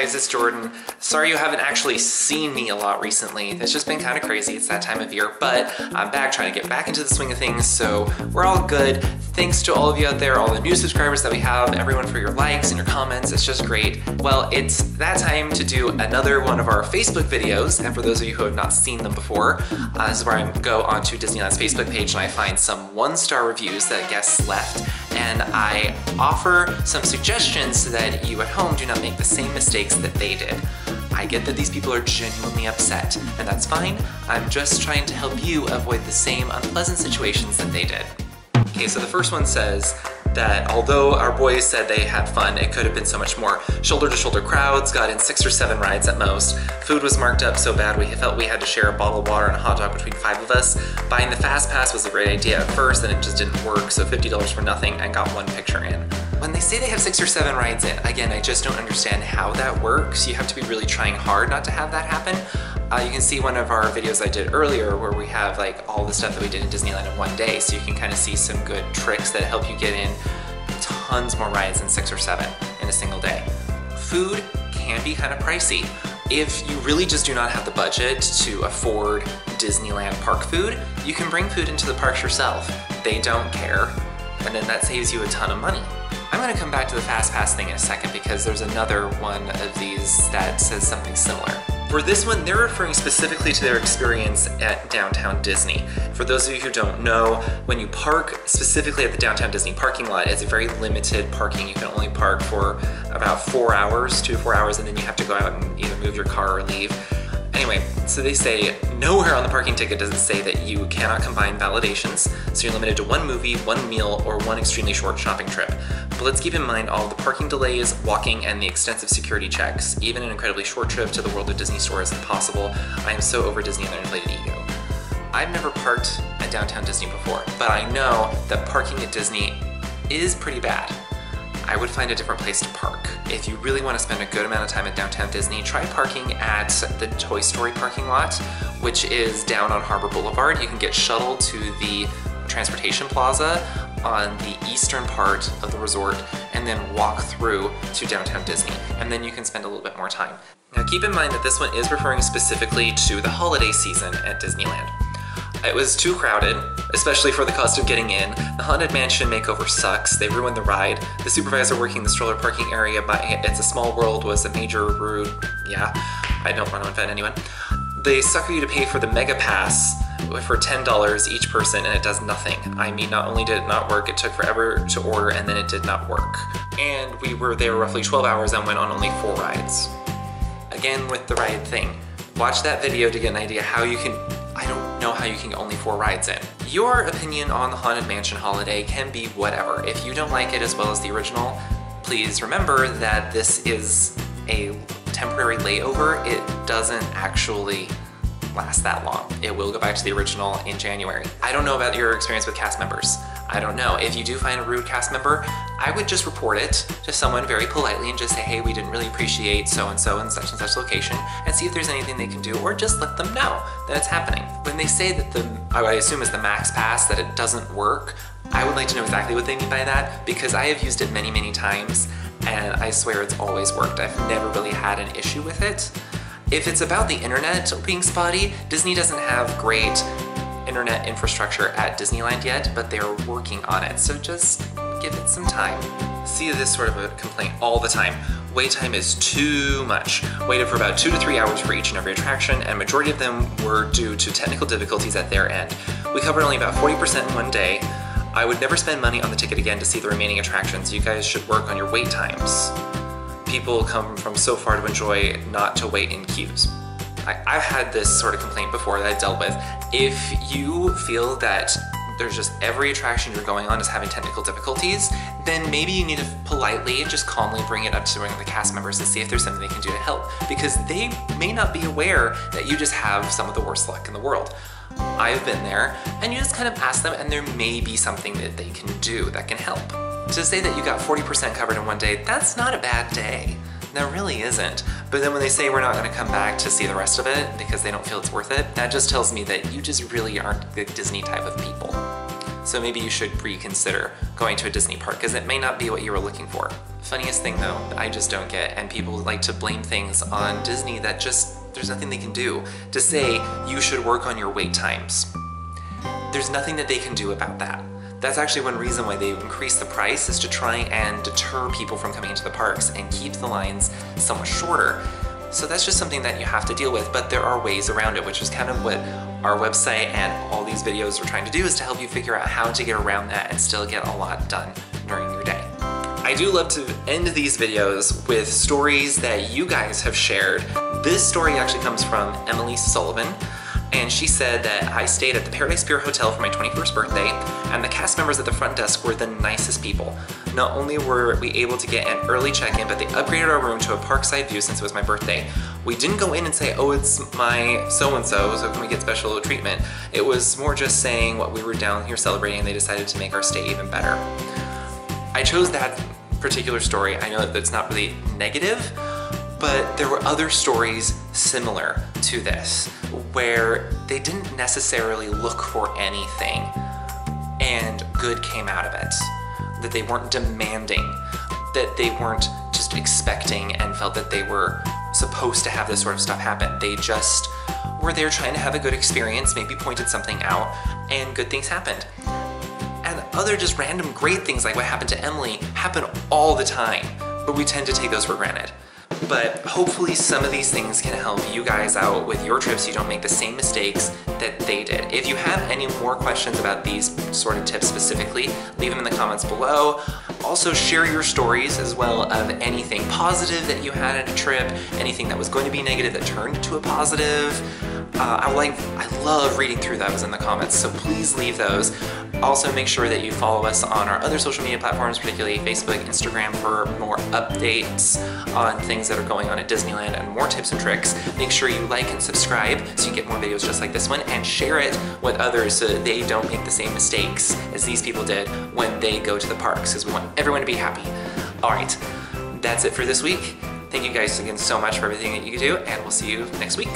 guys, it's Jordan. Sorry you haven't actually seen me a lot recently. It's just been kind of crazy. It's that time of year, but I'm back trying to get back into the swing of things, so we're all good. Thanks to all of you out there, all the new subscribers that we have, everyone for your likes and your comments. It's just great. Well, it's that time to do another one of our Facebook videos, and for those of you who have not seen them before, this is where I go onto Disneyland's Facebook page and I find some 1-star reviews that guests left, and I offer some suggestions so that you at home do not make the same mistakes that they did. I get that these people are genuinely upset, and that's fine. I'm just trying to help you avoid the same unpleasant situations that they did. Okay, so the first one says that although our boys said they had fun, it could have been so much more. Shoulder-to-shoulder crowds, got in 6 or 7 rides at most. Food was marked up so bad we felt we had to share a bottle of water and a hot dog between 5 of us. Buying the fast pass was a great idea at first, and it just didn't work, so $50 for nothing and got 1 picture in. When they say they have 6 or 7 rides in, again, I just don't understand how that works. You have to be really trying hard not to have that happen. You can see one of our videos I did earlier where we have like all the stuff that we did in Disneyland in one day, so you can kind of see some good tricks that help you get in tons more rides than 6 or 7 in a single day. Food can be kind of pricey. If you really just do not have the budget to afford Disneyland park food, you can bring food into the parks yourself. They don't care, and then that saves you a ton of money. I'm gonna come back to the Fast Pass thing in a second because there's another one of these that says something similar. For this one, they're referring specifically to their experience at Downtown Disney. For those of you who don't know, when you park specifically at the Downtown Disney parking lot, it's a very limited parking. You can only park for about 4 hours, 2 to 4 hours, and then you have to go out and either move your car or leave. Anyway, so they say nowhere on the parking ticket does it say that you cannot combine validations, so you're limited to 1 movie, 1 meal, or 1 extremely short shopping trip. But let's keep in mind all the parking delays, walking, and the extensive security checks. Even an incredibly short trip to the World of Disney store is impossible. I am so over Disney and their inflated ego. I've never parked at Downtown Disney before, but I know that parking at Disney is pretty bad. I would find a different place to park. If you really want to spend a good amount of time at Downtown Disney, try parking at the Toy Story parking lot, which is down on Harbor Boulevard. You can get shuttled to the transportation plaza on the eastern part of the resort and then walk through to Downtown Disney, and then you can spend a little bit more time. Now keep in mind that this one is referring specifically to the holiday season at Disneyland. It was too crowded, especially for the cost of getting in. The Haunted Mansion makeover sucks. They ruined the ride. The supervisor working the stroller parking area by It's a Small World was a major rude, yeah, I don't want to offend anyone. They sucker you to pay for the Mega Pass for $10 each person, and it does nothing. I mean, not only did it not work, it took forever to order, and then it did not work. And we were there roughly 12 hours and went on only 4 rides. Again, with the ride thing, watch that video to get an idea how you can, I don't know how you can get only 4 rides in. Your opinion on the Haunted Mansion holiday can be whatever. If you don't like it as well as the original, please remember that this is a temporary layover. It doesn't actually last that long. It will go back to the original in January. I don't know about your experience with cast members. I don't know. If you do find a rude cast member, I would just report it to someone very politely and just say, hey, we didn't really appreciate so-and-so in such and such location, and see if there's anything they can do, or just let them know that it's happening. When they say that I assume is the Max Pass, that it doesn't work, I would like to know exactly what they mean by that, because I have used it many, many times, and I swear it's always worked. I've never really had an issue with it. If it's about the internet being spotty, Disney doesn't have great internet infrastructure at Disneyland yet, but they're working on it, so just give it some time. See this sort of a complaint all the time. Wait time is too much. Waited for about 2 to 3 hours for each and every attraction, and majority of them were due to technical difficulties at their end. We covered only about 40% in one day. I would never spend money on the ticket again to see the remaining attractions. You guys should work on your wait times. People come from so far to enjoy not to wait in queues. I've had this sort of complaint before that I've dealt with. If you feel that there's just every attraction you're going on is having technical difficulties, then maybe you need to politely and just calmly bring it up to one of the cast members and see if there's something they can do to help, because they may not be aware that you just have some of the worst luck in the world. I've been there, and you just kind of ask them, and there may be something that they can do that can help. To say that you got 40% covered in one day, that's not a bad day. That really isn't. But then when they say we're not gonna come back to see the rest of it because they don't feel it's worth it, that just tells me that you just really aren't the Disney type of people. So maybe you should reconsider going to a Disney park because it may not be what you were looking for. Funniest thing though, I just don't get, and people like to blame things on Disney that just, there's nothing they can do. To say you should work on your wait times. There's nothing that they can do about that. That's actually one reason why they increased the price, is to try and deter people from coming into the parks and keep the lines somewhat shorter. So that's just something that you have to deal with, but there are ways around it, which is kind of what our website and all these videos are trying to do, is to help you figure out how to get around that and still get a lot done during your day. I do love to end these videos with stories that you guys have shared. This story actually comes from Emily Sullivan, and she said that I stayed at the Paradise Pier Hotel for my 21st birthday, and the cast members at the front desk were the nicest people. Not only were we able to get an early check-in, but they upgraded our room to a parkside view since it was my birthday. We didn't go in and say, oh, it's my so-and-so, so can we get special treatment? It was more just saying what we were down here celebrating, and they decided to make our stay even better. I chose that particular story. I know that it's not really negative, but there were other stories similar to this where they didn't necessarily look for anything and good came out of it. That they weren't demanding, that they weren't just expecting and felt that they were supposed to have this sort of stuff happen. They just were there trying to have a good experience, maybe pointed something out, and good things happened. And other just random great things like what happened to Emily happen all the time, but we tend to take those for granted. But hopefully some of these things can help you guys out with your trips so you don't make the same mistakes that they did. If you have any more questions about these sort of tips specifically, leave them in the comments below. Also share your stories as well of anything positive that you had at a trip, anything that was going to be negative that turned into a positive. I love reading through those in the comments, so please leave those. Also make sure that you follow us on our other social media platforms, particularly Facebook, Instagram, for more updates on things that are going on at Disneyland and more tips and tricks. Make sure you like and subscribe so you get more videos just like this one, and share it with others so that they don't make the same mistakes as these people did when they go to the parks, because we want everyone to be happy. All right, that's it for this week. Thank you guys again so much for everything that you do, and we'll see you next week.